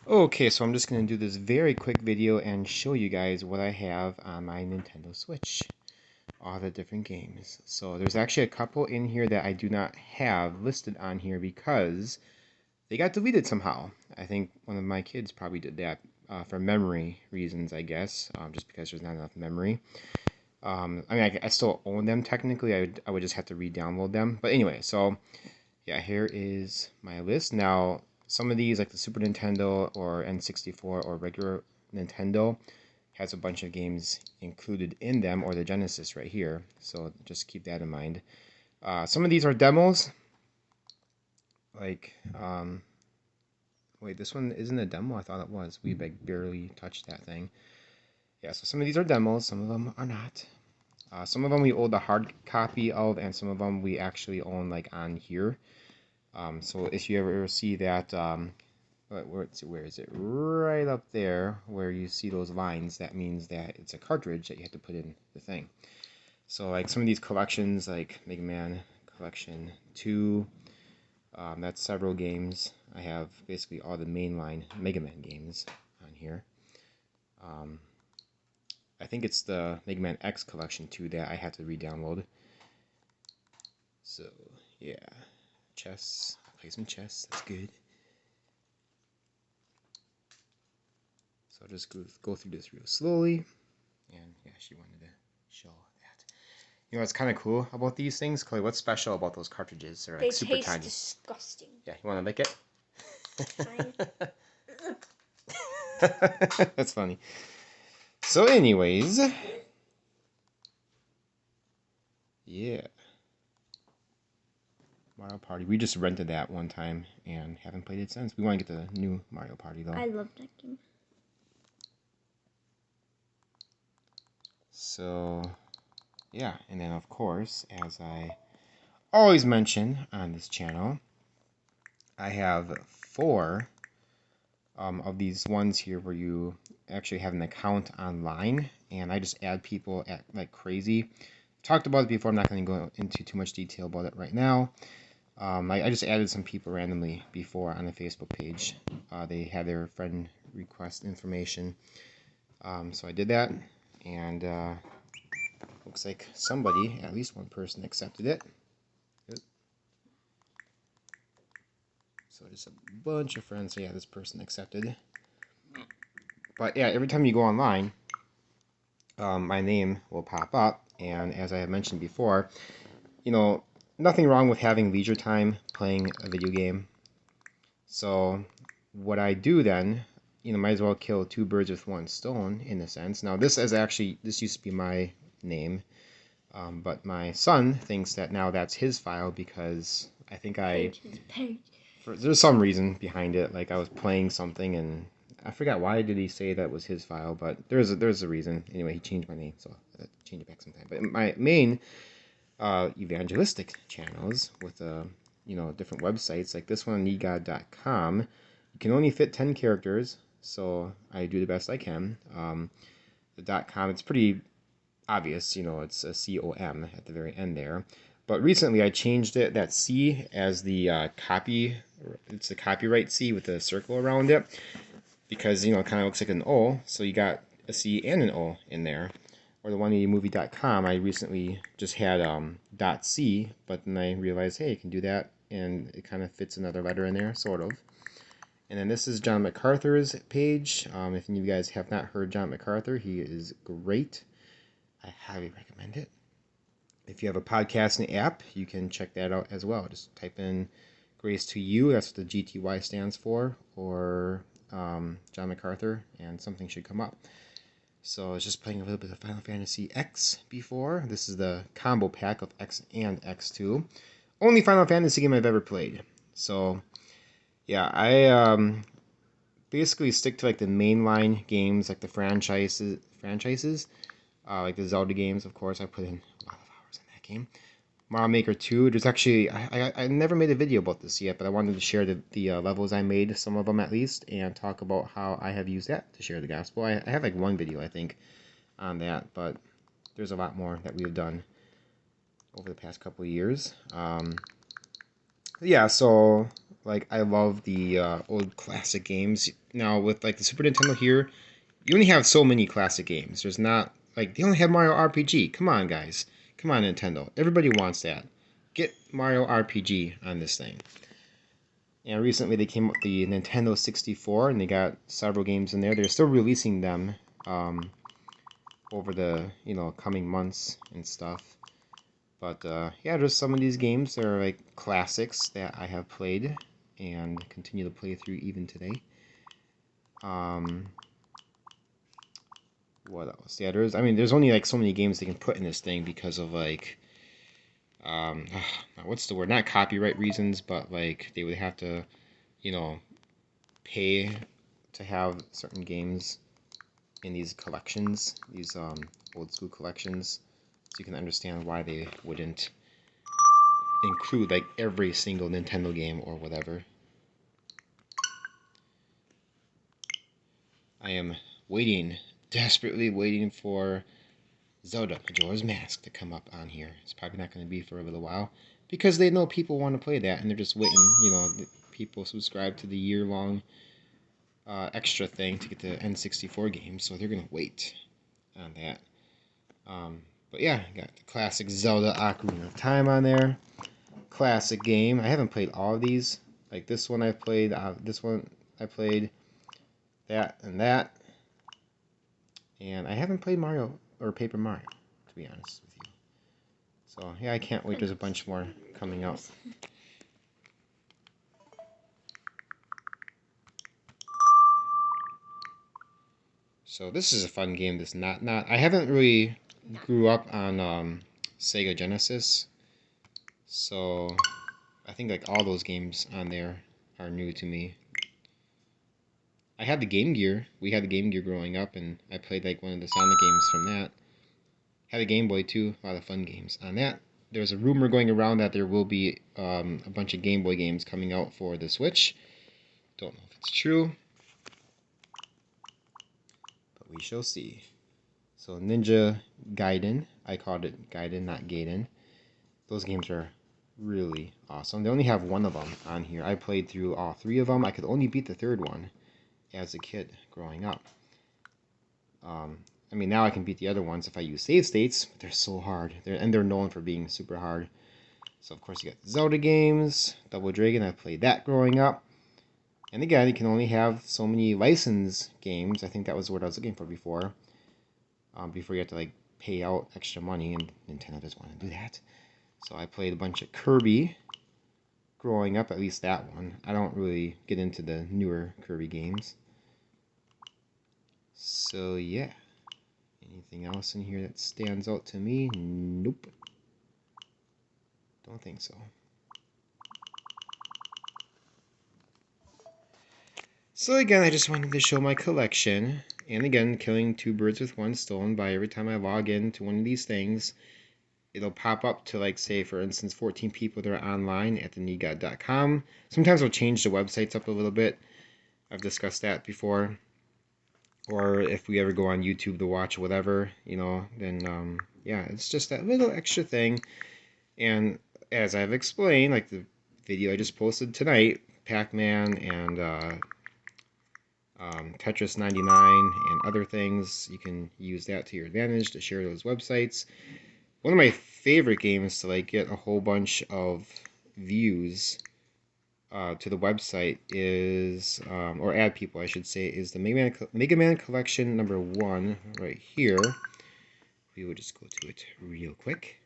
Okay, so I'm just going to do this very quick video and show you guys what I have on my Nintendo Switch. All the different games. So there's actually a couple in here that I do not have listed on here because they got deleted somehow. I think one of my kids probably did that for memory reasons, I guess, just because there's not enough memory. I mean, I still own them technically. I would just have to re-download them. But anyway, so yeah, here is my list. Now, some of these, like the Super Nintendo or N64 or regular Nintendo, has a bunch of games included in them, or the Genesis right here. So just keep that in mind. Some of these are demos. Like, wait, this one isn't a demo? I thought it was. We like barely touched that thing. Yeah, so some of these are demos. Some of them are not. Some of them we own the hard copy of, and some of them we actually own like on here. So if you ever see that, where is it? Right up there where you see those lines, that means that it's a cartridge that you have to put in the thing. So like some of these collections, like Mega Man Collection 2, that's several games. I have basically all the mainline Mega Man games on here. Um, I think it's the Mega Man X Collection 2 that I have to re-download. So yeah, chess. I'll play some chess. That's good. So I'll just go through this real slowly. And yeah, she wanted to show that. You know what's kind of cool about these things? Chloe, what's special about those cartridges? They're like They super taste tiny. disgusting. Yeah, you want to lick it? Fine. That's funny. So anyways, yeah. Mario Party. We just rented that one time and haven't played it since. We want to get the new Mario Party though. I love that game. So yeah, and then of course, as I always mention on this channel, I have 4 of these ones here where you actually have an account online, and I just add people at like crazy. Talked about it before. I'm not going to go into too much detail about it right now. I just added some people randomly before on the Facebook page. They had their friend request information, so I did that, and looks like somebody, at least one person, accepted it. So just a bunch of friends. So yeah, this person accepted. But yeah, every time you go online, my name will pop up, and as I have mentioned before, you know, nothing wrong with having leisure time playing a video game. So what I do then, might as well kill 2 birds with 1 stone in a sense. Now this used to be my name, but my son thinks that now that's his file because I think there's some reason behind it. Like I was playing something and I forgot why did he say that was his file, but there's a reason. Anyway, he changed my name, so I'll change it back sometime. But my main evangelistic channels with different websites like this one, needgod.com. You can only fit 10 characters, so I do the best I can. The .com, it's pretty obvious, it's a C-O-M at the very end there. But recently I changed it, that C, as the it's the copyright C with the circle around it, because, it kind of looks like an O, so you got a C and an O in there. Or the 180movie.com, I recently just had .c, but then I realized, hey, you can do that, and it kind of fits another letter in there, sort of. And then this is John MacArthur's page. If any of you guys have not heard John MacArthur, he is great. I highly recommend it. If you have a podcasting app, you can check that out as well. Just type in Grace to You, that's what the GTY stands for, or John MacArthur, and something should come up. So I was just playing a little bit of Final Fantasy X before. This is the combo pack of X and X2. Only Final Fantasy game I've ever played. So yeah, I basically stick to like the mainline games, like the franchises, like the Zelda games. Of course, I put in a lot of hours in that game. Mario Maker 2. There's actually I never made a video about this yet, but I wanted to share the levels I made, some of them at least, and talk about how I have used that to share the gospel. I have like one video I think on that, but there's a lot more that we have done over the past couple of years. Yeah, so Like, I love the old classic games. Now, with like the Super Nintendo here, you only have so many classic games. There's not like they only have Mario RPG. Come on, guys. Come on, Nintendo. Everybody wants that. Get Mario RPG on this thing. And recently they came up with the Nintendo 64, and they got several games in there. They're still releasing them over the coming months and stuff. But yeah, there's some of these games that are like classics that I have played and continue to play through even today. What else? Yeah, there's only like so many games they can put in this thing because of like what's the word? Not copyright reasons, but like they would have to, you know, pay to have certain games in these collections, these old school collections, so you can understand why they wouldn't include like every single Nintendo game or whatever. I am waiting, desperately waiting for Zelda Majora's Mask to come up on here. It's probably not going to be for a little while because they know people want to play that and they're just waiting. People subscribe to the year-long extra thing to get the N64 game, so they're going to wait on that. But yeah, got the classic Zelda Ocarina of Time on there. Classic game. I haven't played all of these. Like this one I've played, this one I played, that and that. And I haven't played Mario or Paper Mario, to be honest with you. So yeah, I can't wait. There's a bunch more coming out. So this is a fun game. This not I haven't really grew up on Sega Genesis, so I think like all those games on there are new to me. I had the Game Gear. We had the Game Gear growing up, and I played like one of the Sonic games from that. Had a Game Boy too. A lot of fun games on that. There's a rumor going around that there will be a bunch of Game Boy games coming out for the Switch. Don't know if it's true, but we shall see. So Ninja Gaiden, I called it Gaiden, not Gaiden. Those games are really awesome. They only have one of them on here. I played through all three of them. I could only beat the third one as a kid growing up. I mean, now I can beat the other ones if I use save states, but they're so hard. They're known for being super hard. So, of course, you got the Zelda games, Double Dragon. I played that growing up. And again, you can only have so many licensed games. I think that was the word I was looking for before. Before you have to like pay out extra money, and Nintendo doesn't want to do that. So I played a bunch of Kirby growing up, at least that one. I don't really get into the newer Kirby games. So yeah. Anything else in here that stands out to me? Nope. Don't think so. So again, I just wanted to show my collection. And again, killing two birds with one stone by every time I log into one of these things, it'll pop up to, like, say, for instance, 14 people that are online at thenewgod.com. Sometimes I'll change the websites up a little bit. I've discussed that before. Or if we ever go on YouTube to watch whatever, then, yeah, it's just that little extra thing. And as I've explained, like the video I just posted tonight, Pac-Man and Tetris 99 and other things, you can use that to your advantage to share those websites. One of my favorite games to like get a whole bunch of views to the website is, or add people I should say, is the Mega Man Collection number 1 right here. We will just go to it real quick.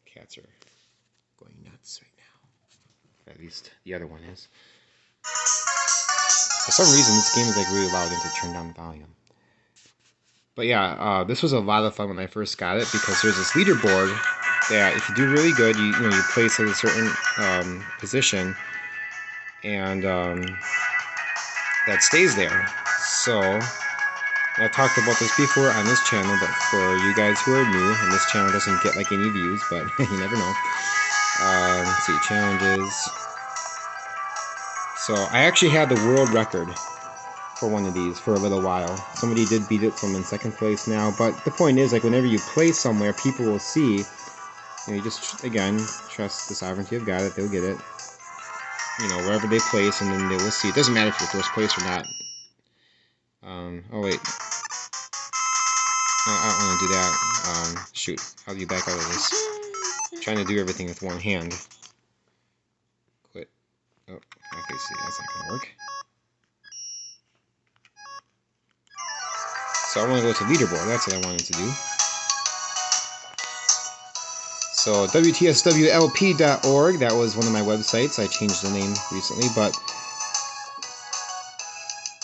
Cats are going nuts right now. At least the other one is. For some reason, this game is like really loud. I have to turn down the volume. But yeah, this was a lot of fun when I first got it because there's this leaderboard that if you do really good, you place at a certain position, and that stays there. So I talked about this before on this channel, but for you guys who are new, and this channel doesn't get like any views, but you never know. Let's see, challenges. So I actually had the world record for one of these for a little while. Somebody did beat it, so I'm in second place now. But the point is, like, whenever you play somewhere, people will see You just, again, trust the sovereignty of God that they'll get it. Wherever they place, and then they will see. It doesn't matter if you're first place or not. Oh wait. No, I don't want to do that. Shoot. How do you back out of this? Trying to do everything with one hand. Quit. Oh, okay, see, that's not gonna work. So I want to go to leaderboard. That's what I wanted to do. So WTSWLP.org, that was one of my websites. I changed the name recently, but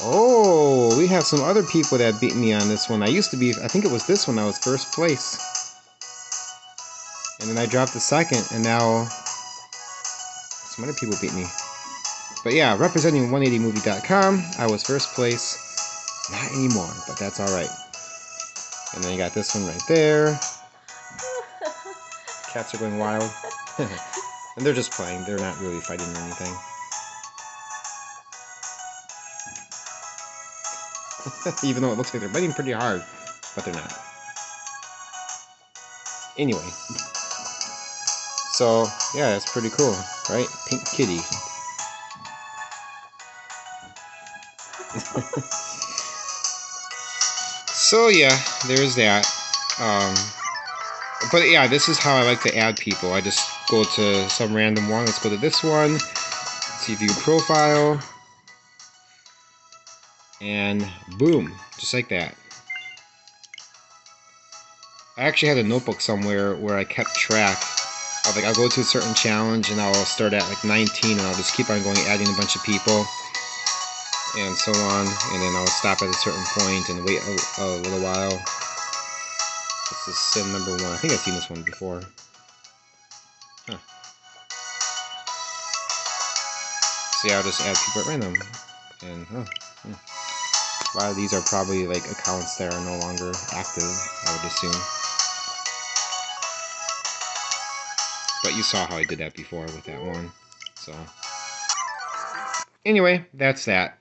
oh, we have some other people that beat me on this one. I think it was this one, I was first place. And then I dropped the second, and now some other people beat me. But yeah, representing 180movie.com, I was first place. Not anymore, but that's alright. And then you got this one right there. Cats are going wild. And they're just playing, they're not really fighting or anything. Even though it looks like they're biting pretty hard, but they're not. Anyway. So, yeah, that's pretty cool, right? Pink kitty. So, yeah, there's that. But yeah, this is how I like to add people. I just go to some random one. Let's go to this one. See view profile. And boom, just like that. I actually had a notebook somewhere where I kept track of, like, I'll go to a certain challenge and I'll start at like 19 and I'll just keep on going, adding a bunch of people and so on, and then I'll stop at a certain point and wait a little while. This is sim number 1. I think I've seen this one before. Huh. So yeah, I'll just add people at random. And a lot of these are probably like accounts that are no longer active, I would assume. But you saw how I did that before with that one. So anyway, that's that.